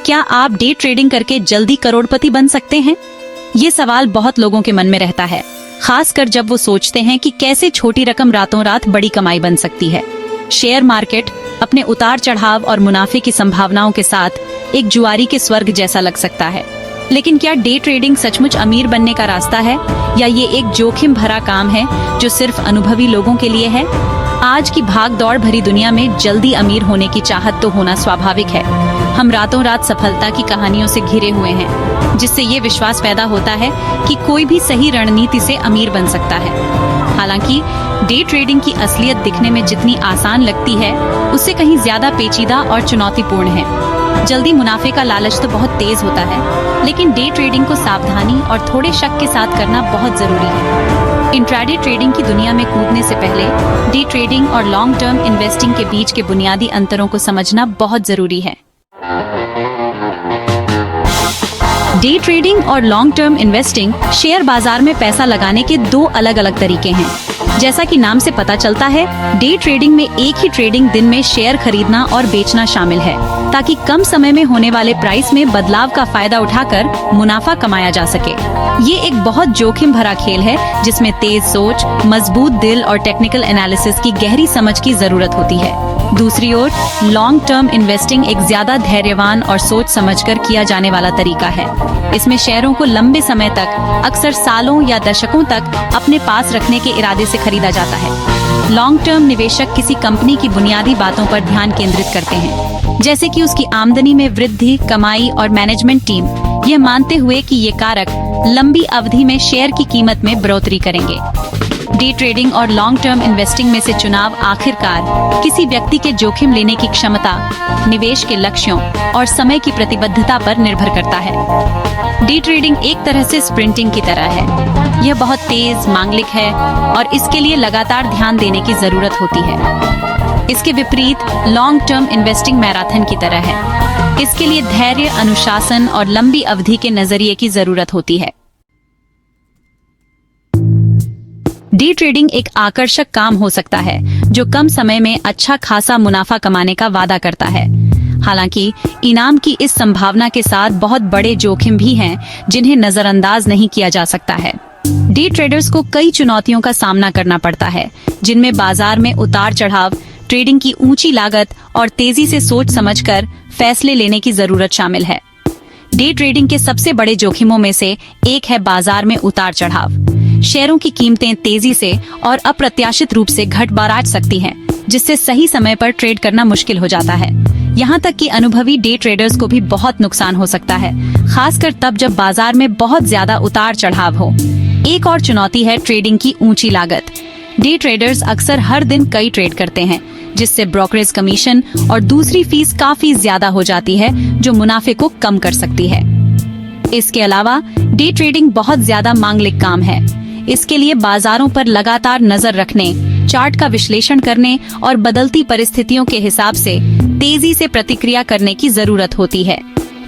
क्या आप day trading करके जल्दी करोड़पति बन सकते हैं? ये सवाल बहुत लोगों के मन में रहता है, खासकर जब वो सोचते हैं कि कैसे छोटी रकम रातों रात बड़ी कमाई बन सकती है। शेयर मार्केट अपने उतार चढ़ाव और मुनाफे की संभावनाओं के साथ एक जुआरी के स्वर्ग जैसा लग सकता है, लेकिन क्या डे ट्रेडिंग सचमुच अमीर बनने का रास्ता है या ये एक जोखिम भरा काम है जो सिर्फ अनुभवी लोगों के लिए है? आज की भाग दौड़ भरी दुनिया में जल्दी अमीर होने की चाहत तो होना स्वाभाविक है। हम रातों रात सफलता की कहानियों से घिरे हुए हैं, जिससे ये विश्वास पैदा होता है कि कोई भी सही रणनीति से अमीर बन सकता है। हालांकि डे ट्रेडिंग की असलियत दिखने में जितनी आसान लगती है, उससे कहीं ज्यादा पेचीदा और चुनौतीपूर्ण है। जल्दी मुनाफे का लालच तो बहुत तेज होता है, लेकिन डे ट्रेडिंग को सावधानी और थोड़े शक के साथ करना बहुत जरूरी है। इंट्राडे ट्रेडिंग की दुनिया में कूदने से पहले डे ट्रेडिंग और लॉन्ग टर्म इन्वेस्टिंग के बीच के बुनियादी अंतरों को समझना बहुत जरूरी है। डे ट्रेडिंग और लॉन्ग टर्म इन्वेस्टिंग शेयर बाजार में पैसा लगाने के दो अलग अलग तरीके हैं। जैसा कि नाम से पता चलता है, डे ट्रेडिंग में एक ही ट्रेडिंग दिन में शेयर खरीदना और बेचना शामिल है, ताकि कम समय में होने वाले प्राइस में बदलाव का फायदा उठाकर मुनाफा कमाया जा सके। ये एक बहुत जोखिम भरा खेल है, जिसमें तेज सोच, मजबूत दिल और टेक्निकल एनालिसिस की गहरी समझ की जरूरत होती है। दूसरी ओर लॉन्ग टर्म इन्वेस्टिंग एक ज्यादा धैर्यवान और सोच समझकर किया जाने वाला तरीका है। इसमें शेयरों को लंबे समय तक, अक्सर सालों या दशकों तक अपने पास रखने के इरादे से खरीदा जाता है। लॉन्ग टर्म निवेशक किसी कंपनी की बुनियादी बातों पर ध्यान केंद्रित करते हैं, जैसे कि उसकी आमदनी में वृद्धि, कमाई और मैनेजमेंट टीम, यह मानते हुए कि ये कारक लंबी अवधि में शेयर की कीमत में बढ़ोतरी करेंगे। डे ट्रेडिंग और लॉन्ग टर्म इन्वेस्टिंग में से चुनाव आखिरकार किसी व्यक्ति के जोखिम लेने की क्षमता, निवेश के लक्ष्यों और समय की प्रतिबद्धता पर निर्भर करता है। डे ट्रेडिंग एक तरह से स्प्रिंटिंग की तरह है। यह बहुत तेज, मांगलिक है और इसके लिए लगातार ध्यान देने की जरूरत होती है। इसके विपरीत लॉन्ग टर्म इन्वेस्टिंग मैराथन की तरह है। इसके लिए धैर्य, अनुशासन और लंबी अवधि के नजरिए की जरूरत होती है। डे ट्रेडिंग एक आकर्षक काम हो सकता है जो कम समय में अच्छा खासा मुनाफा कमाने का वादा करता है। हालांकि इनाम की इस संभावना के साथ बहुत बड़े जोखिम भी हैं, जिन्हें नजरअंदाज नहीं किया जा सकता है। डे ट्रेडर्स को कई चुनौतियों का सामना करना पड़ता है, जिनमें बाजार में उतार चढ़ाव, ट्रेडिंग की ऊंची लागत और तेजी से सोच समझकर फैसले लेने की जरूरत शामिल है। डे ट्रेडिंग के सबसे बड़े जोखिमों में से एक है बाजार में उतार चढ़ाव। शेयरों की कीमतें तेजी से और अप्रत्याशित रूप से घट बढ़ सकती हैं, जिससे सही समय पर ट्रेड करना मुश्किल हो जाता है। यहाँ तक कि अनुभवी डे ट्रेडर्स को भी बहुत नुकसान हो सकता है, खासकर तब जब बाजार में बहुत ज्यादा उतार चढ़ाव हो। एक और चुनौती है ट्रेडिंग की ऊंची लागत। डे ट्रेडर्स अक्सर हर दिन कई ट्रेड करते हैं, जिससे ब्रोकरेज कमीशन और दूसरी फीस काफी ज्यादा हो जाती है, जो मुनाफे को कम कर सकती है। इसके अलावा डे ट्रेडिंग बहुत ज्यादा मांगलिक काम है। इसके लिए बाजारों पर लगातार नजर रखने, चार्ट का विश्लेषण करने और बदलती परिस्थितियों के हिसाब से तेजी से प्रतिक्रिया करने की जरूरत होती है।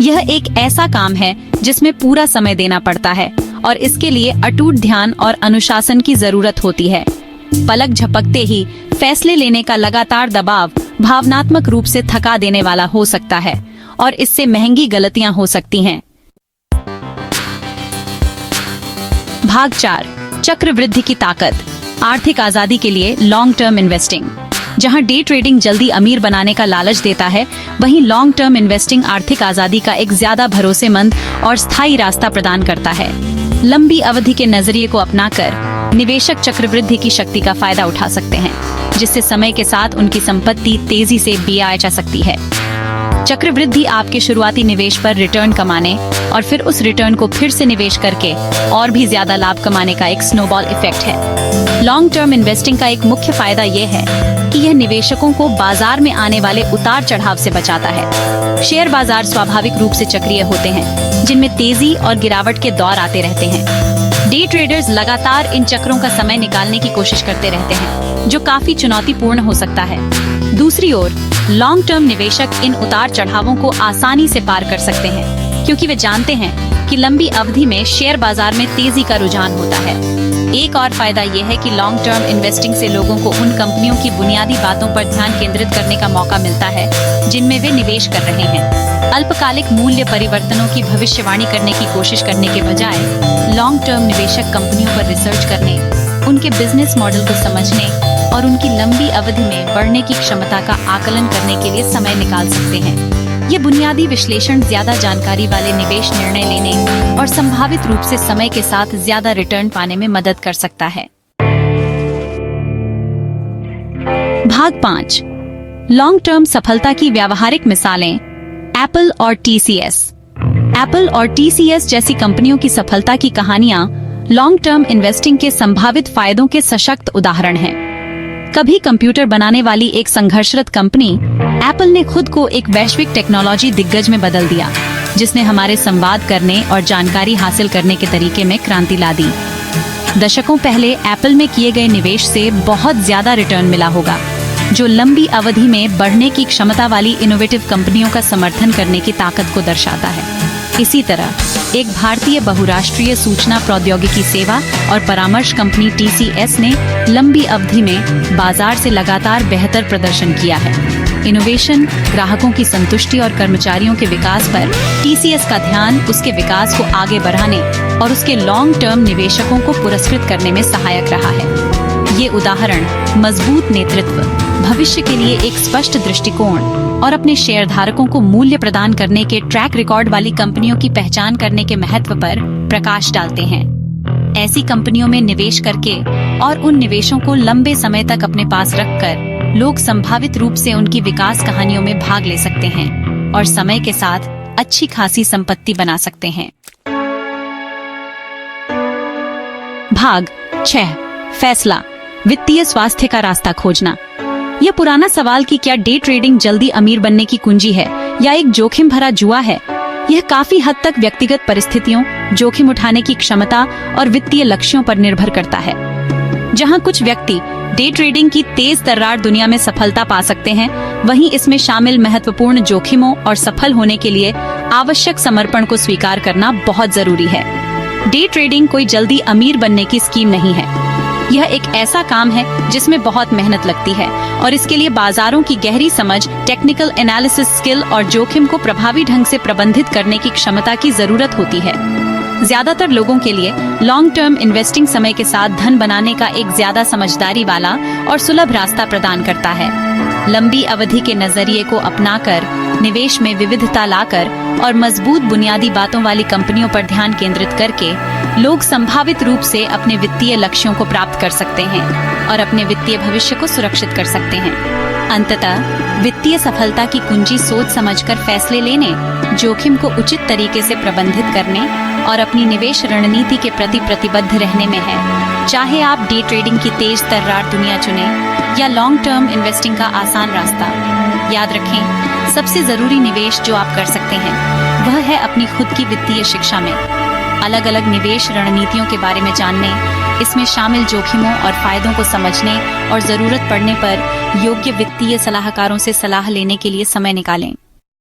यह एक ऐसा काम है जिसमें पूरा समय देना पड़ता है और इसके लिए अटूट ध्यान और अनुशासन की जरूरत होती है। पलक झपकते ही फैसले लेने का लगातार दबाव भावनात्मक रूप से थका देने वाला हो सकता है और इससे महंगी गलतियां हो सकती हैं। भाग 4, चक्रवृद्धि की ताकत। आर्थिक आजादी के लिए लॉन्ग टर्म इन्वेस्टिंग। जहां डे ट्रेडिंग जल्दी अमीर बनाने का लालच देता है, वहीं लॉन्ग टर्म इन्वेस्टिंग आर्थिक आजादी का एक ज्यादा भरोसेमंद और स्थायी रास्ता प्रदान करता है। लंबी अवधि के नजरिए को अपनाकर निवेशक चक्रवृद्धि की शक्ति का फायदा उठा सकते हैं, जिससे समय के साथ उनकी संपत्ति तेजी से बढ़ जा सकती है। चक्रवृद्धि आपके शुरुआती निवेश पर रिटर्न कमाने और फिर उस रिटर्न को फिर से निवेश करके और भी ज्यादा लाभ कमाने का एक स्नोबॉल इफेक्ट है। लॉन्ग टर्म इन्वेस्टिंग का एक मुख्य फायदा ये है कि यह निवेशकों को बाजार में आने वाले उतार चढ़ाव से बचाता है। शेयर बाजार स्वाभाविक रूप से चक्रीय होते हैं, जिनमें तेजी और गिरावट के दौर आते रहते हैं। डे ट्रेडर्स लगातार इन चक्रों का समय निकालने की कोशिश करते रहते हैं, जो काफी चुनौतीपूर्ण हो सकता है। दूसरी ओर लॉन्ग टर्म निवेशक इन उतार चढ़ावों को आसानी से पार कर सकते हैं, क्योंकि वे जानते हैं कि लंबी अवधि में शेयर बाजार में तेजी का रुझान होता है। एक और फायदा यह है कि लॉन्ग टर्म इन्वेस्टिंग से लोगों को उन कंपनियों की बुनियादी बातों पर ध्यान केंद्रित करने का मौका मिलता है जिनमें वे निवेश कर रहे हैं। अल्पकालिक मूल्य परिवर्तनों की भविष्यवाणी करने की कोशिश करने के बजाय लॉन्ग टर्म निवेशक कंपनियों पर रिसर्च करने, उनके बिजनेस मॉडल को समझने और उनकी लंबी अवधि में बढ़ने की क्षमता का आकलन करने के लिए समय निकाल सकते हैं। ये बुनियादी विश्लेषण ज्यादा जानकारी वाले निवेश निर्णय लेने और संभावित रूप से समय के साथ ज्यादा रिटर्न पाने में मदद कर सकता है। भाग 5, लॉन्ग टर्म सफलता की व्यावहारिक मिसालें। एप्पल और टीसीएस। एप्पल और टीसीएस जैसी कंपनियों की सफलता की कहानियां लॉन्ग टर्म इन्वेस्टिंग के संभावित फायदों के सशक्त उदाहरण हैं। कभी कंप्यूटर बनाने वाली एक संघर्षरत कंपनी एप्पल ने खुद को एक वैश्विक टेक्नोलॉजी दिग्गज में बदल दिया, जिसने हमारे संवाद करने और जानकारी हासिल करने के तरीके में क्रांति ला दी। दशकों पहले एप्पल में किए गए निवेश से बहुत ज्यादा रिटर्न मिला होगा, जो लंबी अवधि में बढ़ने की क्षमता वाली इनोवेटिव कंपनियों का समर्थन करने की ताकत को दर्शाता है। इसी तरह एक भारतीय बहुराष्ट्रीय सूचना प्रौद्योगिकी सेवा और परामर्श कंपनी टीसीएस ने लंबी अवधि में बाजार से लगातार बेहतर प्रदर्शन किया है। इनोवेशन, ग्राहकों की संतुष्टि और कर्मचारियों के विकास पर टीसीएस का ध्यान उसके विकास को आगे बढ़ाने और उसके लॉन्ग टर्म निवेशकों को पुरस्कृत करने में सहायक रहा है। ये उदाहरण मजबूत नेतृत्व, भविष्य के लिए एक स्पष्ट दृष्टिकोण और अपने शेयरधारकों को मूल्य प्रदान करने के ट्रैक रिकॉर्ड वाली कंपनियों की पहचान करने के महत्व पर प्रकाश डालते हैं। ऐसी कंपनियों में निवेश करके और उन निवेशों को लंबे समय तक अपने पास रखकर लोग संभावित रूप से उनकी विकास कहानियों में भाग ले सकते हैं और समय के साथ अच्छी खासी संपत्ति बना सकते हैं। भाग 6, फैसला, वित्तीय स्वास्थ्य का रास्ता खोजना। यह पुराना सवाल कि क्या डे ट्रेडिंग जल्दी अमीर बनने की कुंजी है या एक जोखिम भरा जुआ है, यह काफी हद तक व्यक्तिगत परिस्थितियों, जोखिम उठाने की क्षमता और वित्तीय लक्ष्यों पर निर्भर करता है। जहां कुछ व्यक्ति डे ट्रेडिंग की तेज तर्रार दुनिया में सफलता पा सकते हैं, वहीं इसमें शामिल महत्वपूर्ण जोखिमों और सफल होने के लिए आवश्यक समर्पण को स्वीकार करना बहुत जरूरी है। डे ट्रेडिंग कोई जल्दी अमीर बनने की स्कीम नहीं है। यह एक ऐसा काम है जिसमें बहुत मेहनत लगती है और इसके लिए बाजारों की गहरी समझ, टेक्निकल एनालिसिस स्किल और जोखिम को प्रभावी ढंग से प्रबंधित करने की क्षमता की जरूरत होती है। ज्यादातर लोगों के लिए लॉन्ग टर्म इन्वेस्टिंग समय के साथ धन बनाने का एक ज्यादा समझदारी वाला और सुलभ रास्ता प्रदान करता है। लंबी अवधि के नजरिए को अपनाकर, निवेश में विविधता लाकर और मजबूत बुनियादी बातों वाली कंपनियों पर ध्यान केंद्रित करके लोग संभावित रूप से अपने वित्तीय लक्ष्यों को प्राप्त कर सकते हैं और अपने वित्तीय भविष्य को सुरक्षित कर सकते हैं। अंततः वित्तीय सफलता की कुंजी सोच समझकर फैसले लेने, जोखिम को उचित तरीके से प्रबंधित करने और अपनी निवेश रणनीति के प्रति प्रतिबद्ध रहने में है। चाहे आप डे ट्रेडिंग की तेज तर्रार दुनिया चुने या लॉन्ग टर्म इन्वेस्टिंग का आसान रास्ता, याद रखें, सबसे जरूरी निवेश जो आप कर सकते हैं वह है अपनी खुद की वित्तीय शिक्षा में। अलग अलग निवेश रणनीतियों के बारे में जानने, इसमें शामिल जोखिमों और फायदों को समझने और जरूरत पड़ने पर योग्य वित्तीय सलाहकारों से सलाह लेने के लिए समय निकालें।